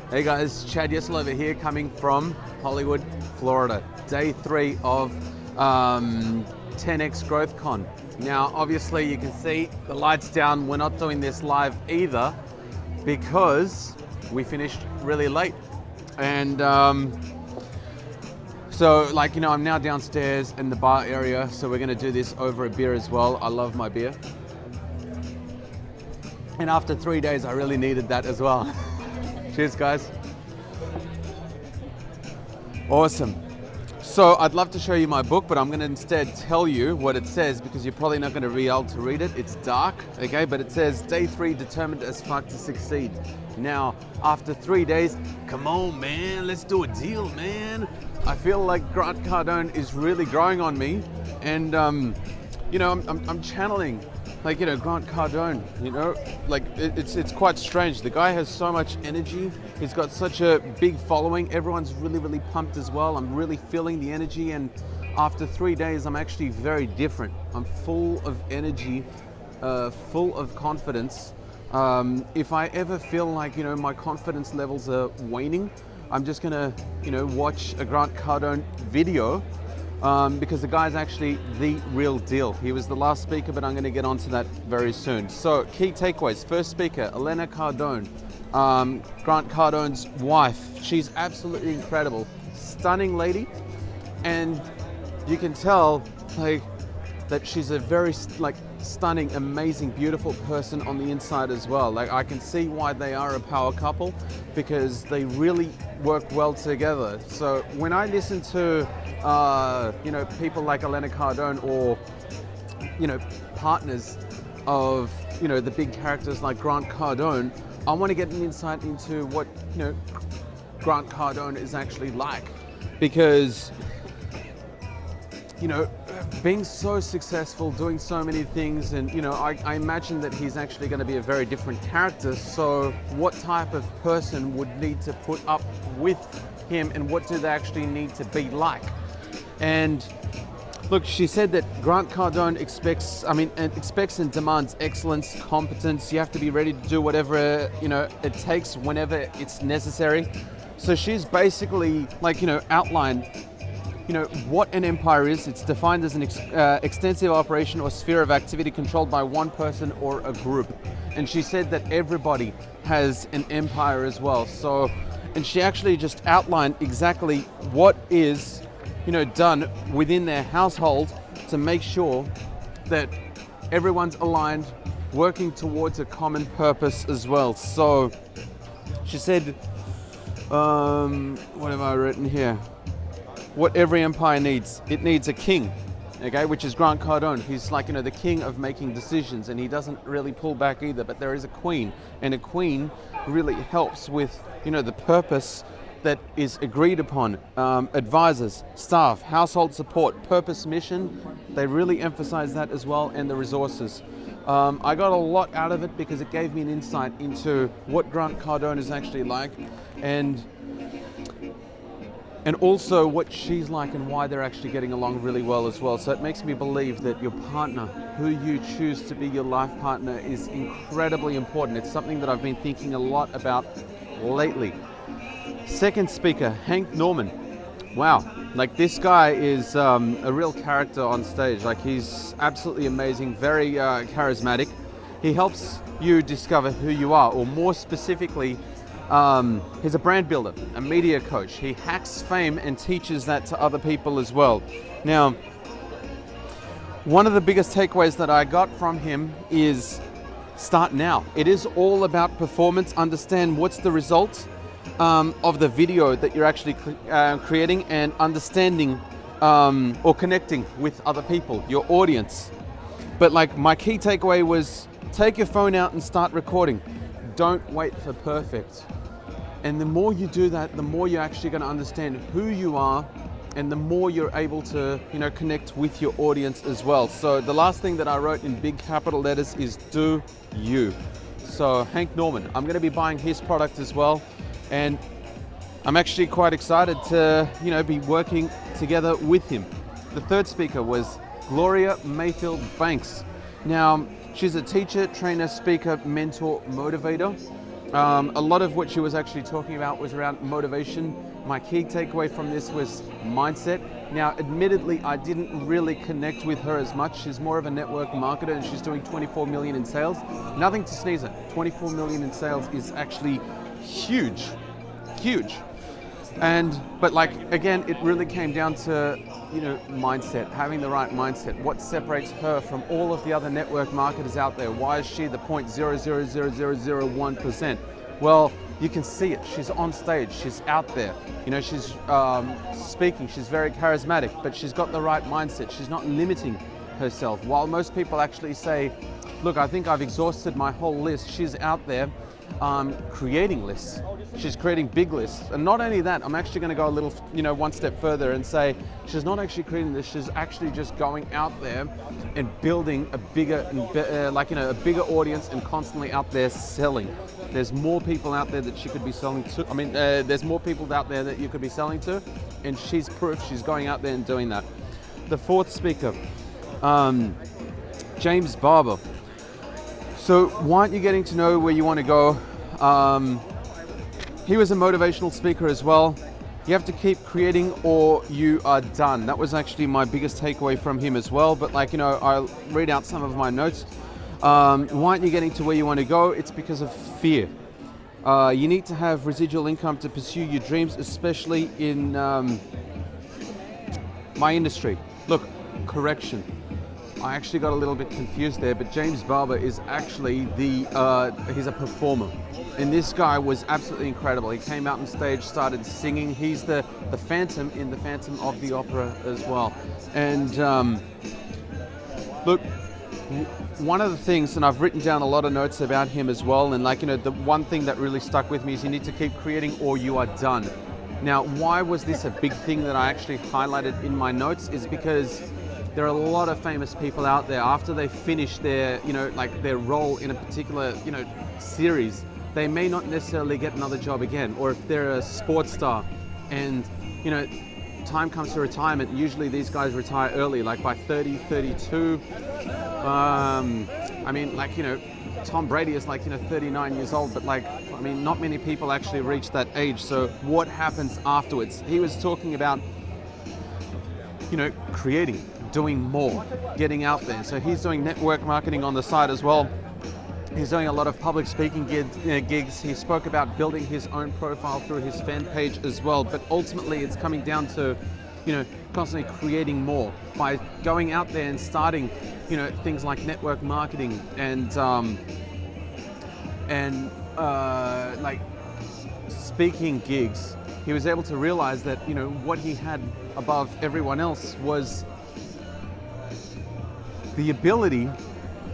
Hey guys, Chad Yesilova here, coming from Hollywood, Florida. Day 3 of 10X Growth Con. Now, obviously you can see the lights down. We're not doing this live either because we finished really late. And so I'm now downstairs in the bar area, so we're gonna do this over a beer as well. I love my beer. And after 3 days, I really needed that as well. Cheers, guys. Awesome. So I'd love to show you my book, but I'm going to instead tell you what it says because you're probably not going to be able to read it. It's dark, okay? But it says, Day 3, determined as fuck to succeed. Now, after 3 days, come on, man, let's do a deal, man. I feel like Grant Cardone is really growing on me, and I'm channeling Grant Cardone, it's quite strange. The guy has so much energy. He's got such a big following. Everyone's really, really pumped as well. I'm really feeling the energy, and after 3 days, I'm actually very different. I'm full of energy, full of confidence. If I ever feel like, my confidence levels are waning, I'm just gonna, watch a Grant Cardone video. Because the guy's actually the real deal. He was the last speaker, but I'm going to get onto that very soon. So, key takeaways. First speaker, Elena Cardone, Grant Cardone's wife. She's absolutely incredible, stunning lady, and you can tell that she's a very stunning, amazing, beautiful person on the inside as well. I can see why they are a power couple, because they really work well together. So when I listen to people like Elena Cardone, or partners of the big characters like Grant Cardone, I want to get an insight into what Grant Cardone is actually like, because being so successful, doing so many things, and I imagine that he's actually going to be a very different character. So what type of person would need to put up with him, and what do they actually need to be like? And look, she said that Grant Cardone expects and demands excellence, competence. You have to be ready to do whatever it takes whenever it's necessary. So she's basically outlined what an empire is. It's defined as an extensive operation or sphere of activity controlled by one person or a group. And she said that everybody has an empire as well. So, and she actually just outlined exactly what is, done within their household to make sure that everyone's aligned, working towards a common purpose as well. So she said, what have I written here? What every empire needs. It needs a king, okay, which is Grant Cardone. He's the king of making decisions, and he doesn't really pull back either, but there is a queen, and a queen really helps with, the purpose that is agreed upon. Advisors, staff, household support, purpose, mission, they really emphasize that as well, and the resources. I got a lot out of it because it gave me an insight into what Grant Cardone is actually like, and also what she's like and why they're actually getting along really well as well. So it makes me believe that your partner, who you choose to be your life partner, is incredibly important. It's something that I've been thinking a lot about lately. Second speaker, Hank Norman. Wow, this guy is a real character on stage. He's absolutely amazing, very charismatic. He helps you discover who you are, or more specifically, he's a brand builder, a media coach. He hacks fame and teaches that to other people as well. Now, one of the biggest takeaways that I got from him is start now. It is all about performance. Understand what's the result of the video that you're actually creating, and understanding or connecting with other people, your audience. But my key takeaway was, take your phone out and start recording. Don't wait for perfect. And the more you do that, the more you're actually going to understand who you are, and the more you're able to, connect with your audience as well. So the last thing that I wrote in big capital letters is do you. So Hank Norman, I'm going to be buying his product as well. And I'm actually quite excited to, be working together with him. The third speaker was Gloria Mayfield Banks. Now, she's a teacher, trainer, speaker, mentor, motivator. A lot of what she was actually talking about was around motivation. My key takeaway from this was mindset. Now, admittedly, I didn't really connect with her as much. She's more of a network marketer and she's doing 24 million in sales. Nothing to sneeze at. 24 million in sales is actually huge, huge. But like, again, it really came down to, mindset, having the right mindset. What separates her from all of the other network marketers out there? Why is she the 0.000001%? Well, you can see it. She's on stage, she's out there. She's speaking, she's very charismatic, but she's got the right mindset. She's not limiting herself. While most people actually say, look, I think I've exhausted my whole list, she's out there creating lists. She's creating big lists. And not only that, I'm actually going to go a little, one step further and say she's not actually creating this, she's actually just going out there and building a bigger, a bigger audience and constantly out there selling. There's more people out there that she could be selling to. There's more people out there that you could be selling to, and she's proof she's going out there and doing that. The fourth speaker, James Barber. So why aren't you getting to know where you want to go? He was a motivational speaker as well. You have to keep creating or you are done. That was actually my biggest takeaway from him as well. But I'll read out some of my notes. Why aren't you getting to where you want to go? It's because of fear. You need to have residual income to pursue your dreams, especially in my industry. Look, correction. I actually got a little bit confused there, but James Barber is actually he's a performer. And this guy was absolutely incredible. He came out on stage, started singing. He's the Phantom in the Phantom of the Opera as well. And look, one of the things, and I've written down a lot of notes about him as well, and the one thing that really stuck with me is you need to keep creating or you are done. Now, why was this a big thing that I actually highlighted in my notes is because there are a lot of famous people out there after they finish their, their role in a particular, series, they may not necessarily get another job again. Or if they're a sports star and, time comes to retirement, usually these guys retire early, like by 30, 32. Tom Brady is 39 years old, but not many people actually reach that age. So what happens afterwards? He was talking about, creating, doing more, getting out there. So he's doing network marketing on the side as well. He's doing a lot of public speaking gigs. He spoke about building his own profile through his fan page as well. But ultimately, it's coming down to, constantly creating more by going out there and starting, things like network marketing and speaking gigs. He was able to realize that, what he had above everyone else was the ability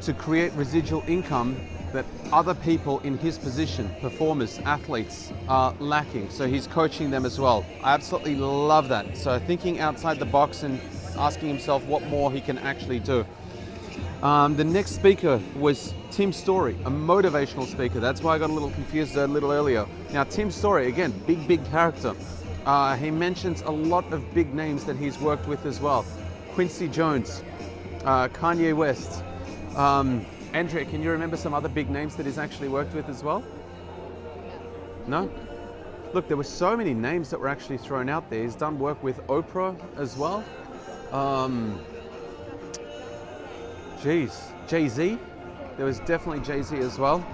to create residual income that other people in his position, performers, athletes, are lacking. So he's coaching them as well. I absolutely love that. So thinking outside the box and asking himself what more he can actually do. The next speaker was Tim Storey, a motivational speaker. That's why I got a little confused a little earlier. Now, Tim Storey, again, big character. He mentions a lot of big names that he's worked with as well. Quincy Jones, Kanye West. Andrea, can you remember some other big names that he's actually worked with as well? No? Look, there were so many names that were actually thrown out there. He's done work with Oprah as well. Jay-Z. There was definitely Jay-Z as well.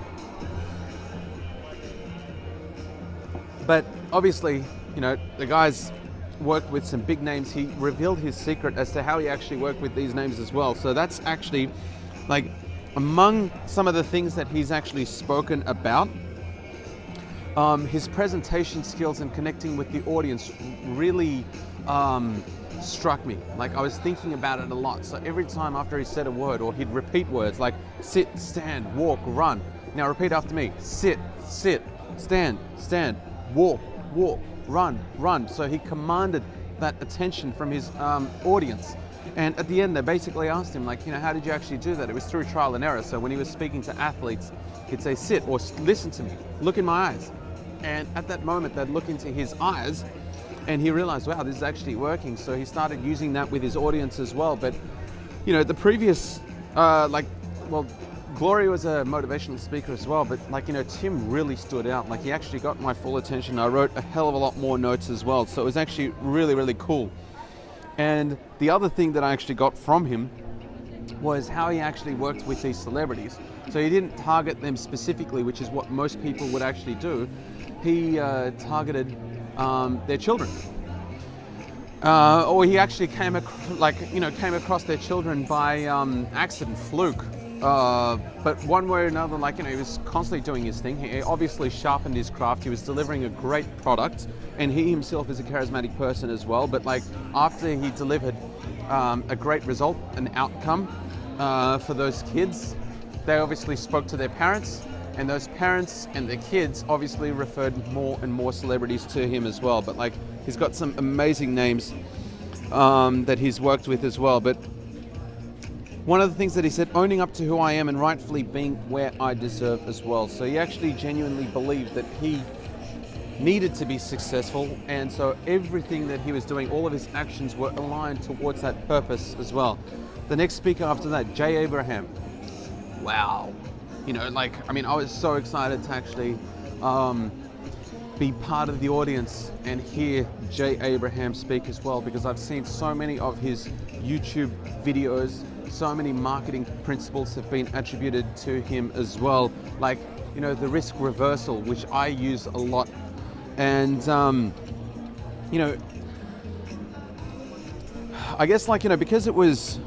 But obviously, the guy's worked with some big names. He revealed his secret as to how he actually worked with these names as well. So that's actually among some of the things that he's actually spoken about. His presentation skills and connecting with the audience really struck me. I was thinking about it a lot. So every time after he said a word, or he'd repeat words like sit, stand, walk, run. Now repeat after me. Sit, stand, walk, run. So he commanded that attention from his audience. And at the end, they basically asked him, how did you actually do that? It was through trial and error. So when he was speaking to athletes, he'd say, sit, or listen to me, look in my eyes. And at that moment, they'd look into his eyes, and he realized, wow, this is actually working. So he started using that with his audience as well. But, the previous, Gloria was a motivational speaker as well, but like, Tim really stood out. Like, he actually got my full attention. I wrote a hell of a lot more notes as well. So it was actually really, really cool. And the other thing that I actually got from him was how he actually worked with these celebrities. So he didn't target them specifically, which is what most people would actually do. He targeted their children. Or he actually came across their children by accident, fluke. But one way or another, he was constantly doing his thing. He obviously sharpened his craft. He was delivering a great product, and he himself is a charismatic person as well. But after he delivered a great result, an outcome for those kids, they obviously spoke to their parents, and those parents and their kids obviously referred more and more celebrities to him as well. But he's got some amazing names that he's worked with as well. But one of the things that he said, owning up to who I am and rightfully being where I deserve as well. So he actually genuinely believed that he needed to be successful, and so everything that he was doing, all of his actions were aligned towards that purpose as well. The next speaker after that, Jay Abraham. Wow. I was so excited to actually be part of the audience and hear Jay Abraham speak as well, because I've seen so many of his YouTube videos. So many marketing principles have been attributed to him as well. The risk reversal, which I use a lot. And, I guess because it was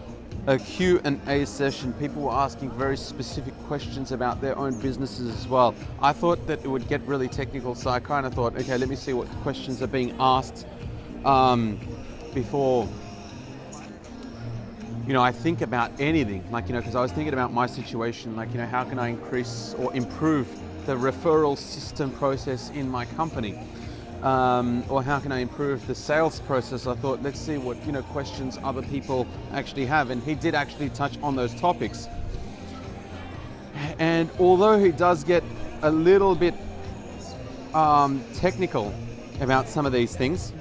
a Q&A session, people were asking very specific questions about their own businesses as well. I thought that it would get really technical, so I kind of thought, okay, let me see what questions are being asked before I think about anything, because I was thinking about my situation, how can I increase or improve the referral system process in my company? Or how can I improve the sales process? I thought, let's see what, questions other people actually have. And he did actually touch on those topics. And although he does get a little bit technical about some of these things,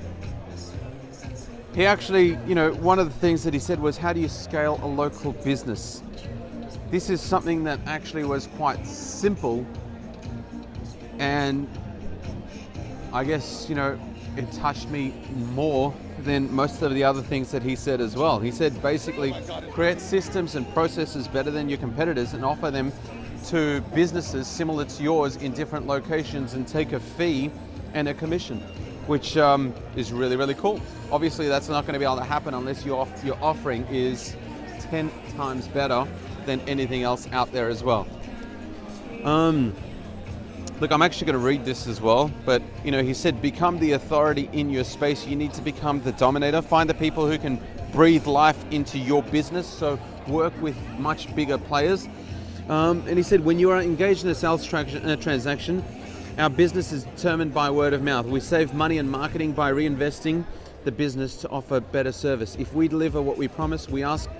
he actually, one of the things that he said was, how do you scale a local business? This is something that actually was quite simple, and I guess, it touched me more than most of the other things that he said as well. He said basically, create systems and processes better than your competitors and offer them to businesses similar to yours in different locations and take a fee and a commission, which is really, really cool. Obviously, that's not going to be able to happen unless your offering is 10 times better than anything else out there as well. Look, I'm actually going to read this as well, but he said, become the authority in your space. You need to become the dominator. Find the people who can breathe life into your business, so work with much bigger players. And he said, when you are engaged in a sales transaction, our business is determined by word of mouth. We save money in marketing by reinvesting the business to offer better service. If we deliver what we promise, we ask.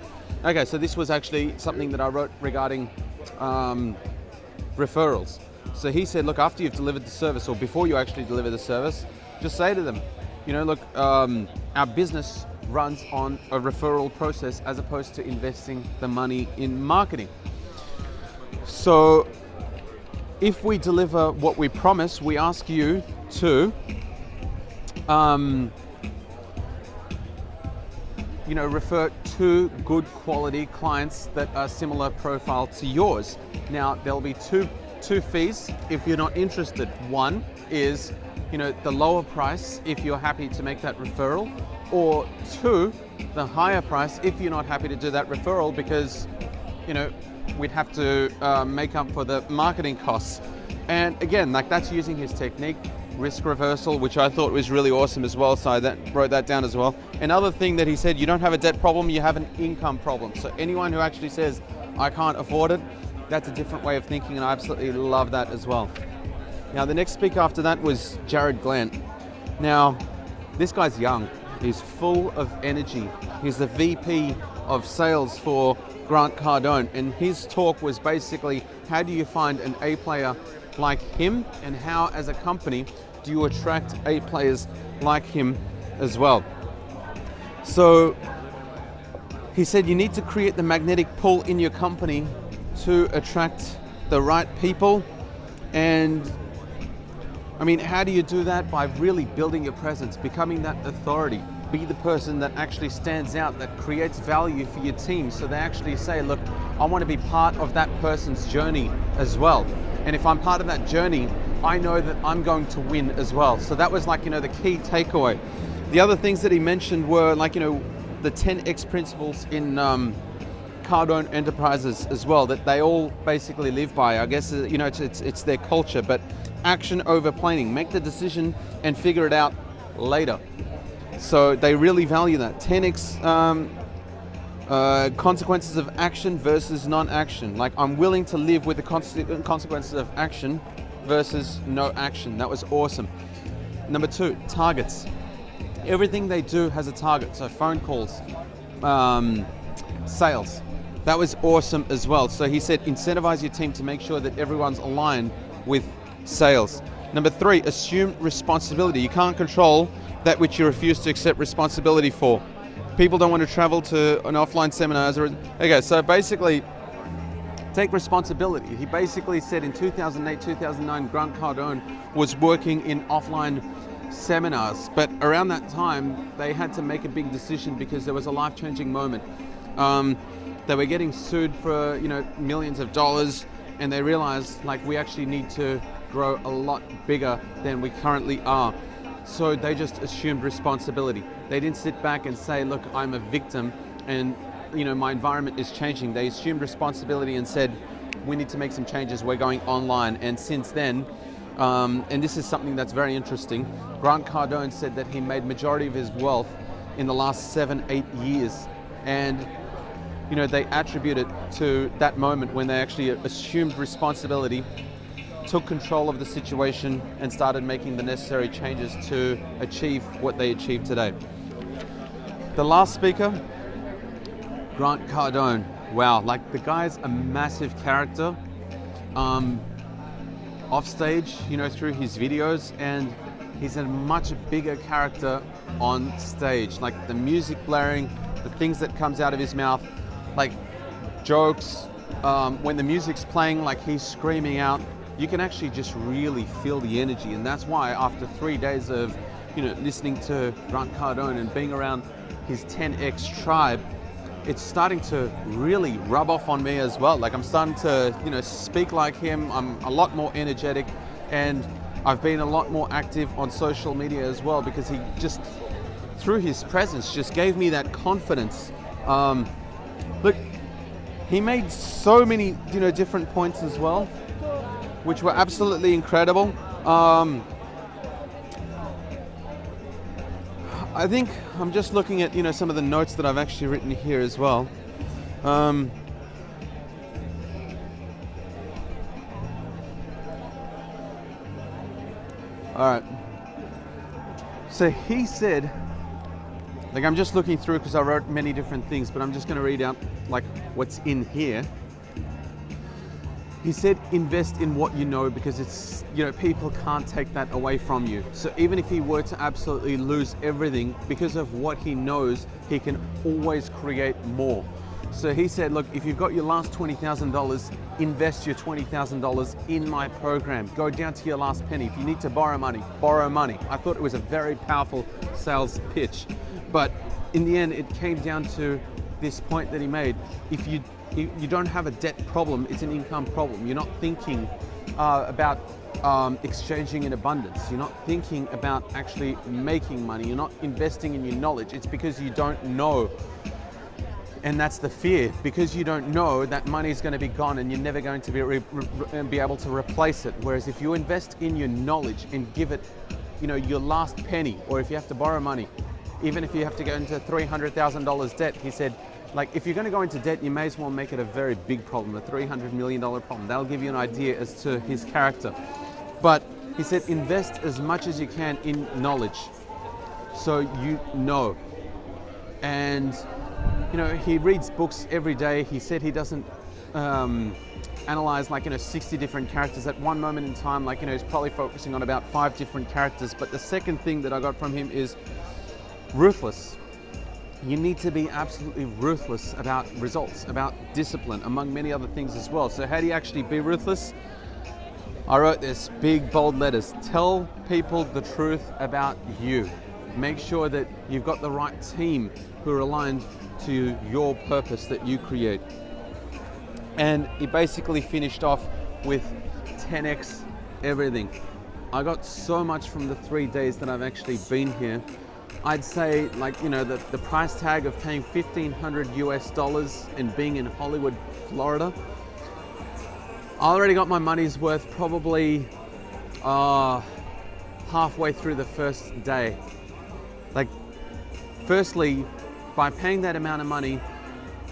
Okay, so this was actually something that I wrote regarding referrals. So he said, look, after you've delivered the service, or before you actually deliver the service, just say to them, look, our business runs on a referral process as opposed to investing the money in marketing. So if we deliver what we promise, we ask you to refer to good quality clients that are similar profile to yours. Now, there'll be two fees if you're not interested. One is, the lower price if you're happy to make that referral, or two, the higher price if you're not happy to do that referral, because, we'd have to make up for the marketing costs. And again, that's using his technique, risk reversal, which I thought was really awesome as well. So I wrote that down as well. Another thing that he said, you don't have a debt problem, you have an income problem. So anyone who actually says, I can't afford it, that's a different way of thinking, and I absolutely love that as well. Now, the next speaker after that was Jared Glant. Now, this guy's young. He's full of energy. He's the VP of sales for Grant Cardone, and his talk was basically, how do you find an A player like him, and how as a company do you attract A players like him as well? So he said you need to create the magnetic pull in your company to attract the right people. And I mean, how do you do that? By really building your presence, becoming that authority, be the person that actually stands out, that creates value for your team. So they actually say, look, I want to be part of that person's journey as well. And if I'm part of that journey, I know that I'm going to win as well. So that was like, the key takeaway. The other things that he mentioned were like, the 10X principles in Cardone Enterprises as well, that they all basically live by. I guess, it's their culture, but action over planning. Make the decision and figure it out later. So they really value that. 10X consequences of action versus non-action. Like, I'm willing to live with the consequences of action versus no action. That was awesome. Number 2, targets. Everything they do has a target. So phone calls, sales. That was awesome as well. So he said, incentivize your team to make sure that everyone's aligned with sales. Number 3, assume responsibility. You can't control that which you refuse to accept responsibility for. People don't want to travel to an offline seminars. Okay, so basically, take responsibility. He basically said in 2008, 2009, Grant Cardone was working in offline seminars, but around that time, they had to make a big decision because there was a life-changing moment. They were getting sued for, millions of dollars, and they realized, like, we actually need to grow a lot bigger than we currently are. So they just assumed responsibility. They didn't sit back and say, look, I'm a victim and my environment is changing. They assumed responsibility and said, we need to make some changes. We're going online. And since then, and this is something that's very interesting, Grant Cardone said that he made majority of his wealth in the last 7-8 years. And they attribute it to that moment when they actually assumed responsibility, took control of the situation, and started making the necessary changes to achieve what they achieved today. The last speaker, Grant Cardone. Wow, like, the guy's a massive character off stage, through his videos, and he's a much bigger character on stage. Like, the music blaring, the things that comes out of his mouth, like jokes, when the music's playing, like, he's screaming out. You can actually just really feel the energy, and that's why after 3 days of listening to Grant Cardone and being around his 10X tribe, it's starting to really rub off on me as well. Like, I'm starting to speak like him. I'm a lot more energetic, and I've been a lot more active on social media as well, because he just, through his presence, just gave me that confidence. Look, he made so many different points as well, which were absolutely incredible. I think I'm just looking at some of the notes that I've actually written here as well. All right. So he said, like, I'm just looking through because I wrote many different things, but I'm just going to read out like what's in here. He said, invest in what you know, because it's, people can't take that away from you. So even if he were to absolutely lose everything, because of what he knows, he can always create more. So he said, look, if you've got your last $20,000, invest your $20,000 in my program. Go down to your last penny. If you need to borrow money, borrow money. I thought it was a very powerful sales pitch. But in the end, it came down to this point that he made. If you don't have a debt problem, it's an income problem. You're not thinking about exchanging in abundance. You're not thinking about actually making money. You're not investing in your knowledge. It's because you don't know. And that's the fear. Because you don't know, that money is going to be gone and you're never going to be able to replace it. Whereas if you invest in your knowledge and give it, your last penny, or if you have to borrow money, even if you have to go into $300,000 debt, he said, like, if you're going to go into debt, you may as well make it a very big problem, a $300 million problem. That'll give you an idea as to his character. But he said, invest as much as you can in knowledge, so you know. And, he reads books every day. He said he doesn't analyze 60 different characters at one moment in time. He's probably focusing on about 5 different characters. But the second thing that I got from him is ruthless. you need to be absolutely ruthless about results, about discipline, among many other things as well. So how do you actually be ruthless? I wrote this big bold letters. Tell people the truth about you. Make sure that you've got the right team who are aligned to your purpose that you create. And he basically finished off with 10x everything. I got so much from the 3 days that I've actually been here. I'd say, like, you know, the price tag of paying $1,500 US and being in Hollywood, Florida, I already got my money's worth probably halfway through the first day. Like, firstly, by paying that amount of money,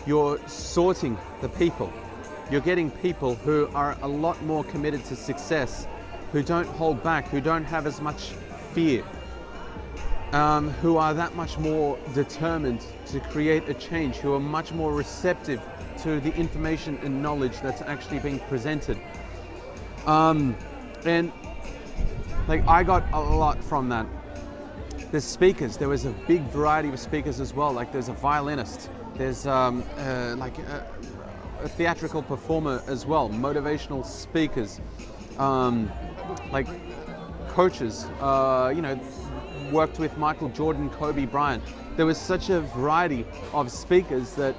you're sorting the people. You're getting people who are a lot more committed to success, who don't hold back, who don't have as much fear, who are that much more determined to create a change, who are much more receptive to the information and knowledge that's actually being presented. And like, I got a lot from that. There's speakers. There was a big variety of speakers as well. Like, there's a violinist. There's like a theatrical performer as well. Motivational speakers, like coaches. You know, worked with Michael Jordan, Kobe Bryant. There was such a variety of speakers that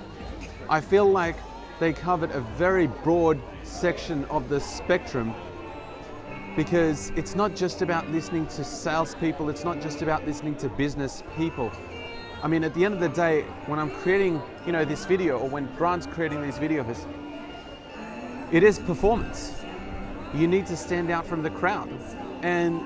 I feel like they covered a very broad section of the spectrum, because it's not just about listening to salespeople, it's not just about listening to business people. I mean, at the end of the day, when I'm creating, you know, this video, or when Grant's creating these videos, it is performance. You need to stand out from the crowd, and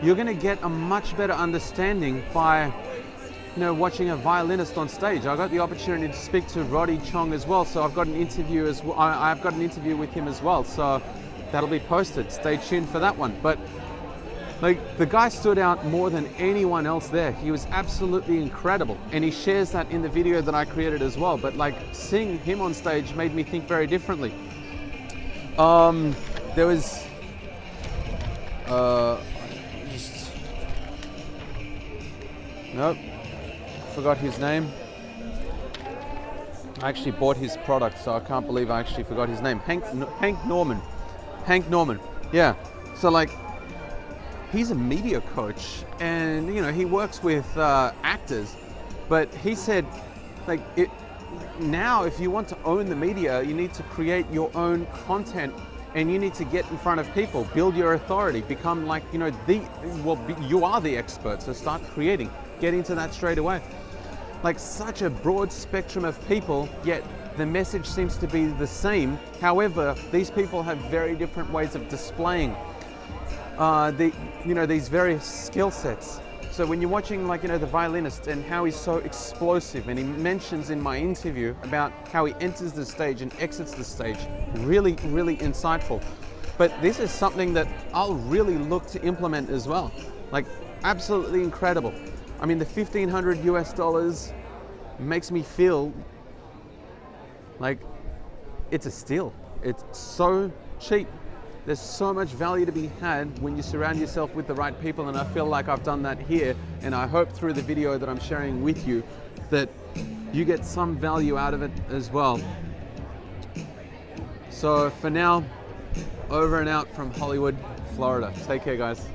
you're going to get a much better understanding by, you know, watching a violinist on stage. I got the opportunity to speak to Roddy Chong as well, so I've got an interview as well. I've got an interview with him as well, so that'll be posted. Stay tuned for that one. But like, the guy stood out more than anyone else there. He was absolutely incredible, and he shares that in the video that I created as well. But like, seeing him on stage made me think very differently. There was nope, forgot his name. I actually bought his product, so I can't believe I actually forgot his name. Hank Norman. Hank Norman. Yeah. So like, he's a media coach, and you know, he works with actors. But he said, like, now if you want to own the media, you need to create your own content, and you need to get in front of people, build your authority, become like, you know, you are the expert, so start creating. Get into that straight away. Like, such a broad spectrum of people, yet the message seems to be the same. However, these people have very different ways of displaying these various skill sets. So when you're watching, like, you know, the violinist and how he's so explosive, and he mentions in my interview about how he enters the stage and exits the stage, really, really insightful. But this is something that I'll really look to implement as well. Like, absolutely incredible. I mean, the $1,500 US makes me feel like it's a steal. It's so cheap. There's so much value to be had when you surround yourself with the right people, and I feel like I've done that here, and I hope through the video that I'm sharing with you that you get some value out of it as well. So for now, over and out from Hollywood, Florida. Take care, guys.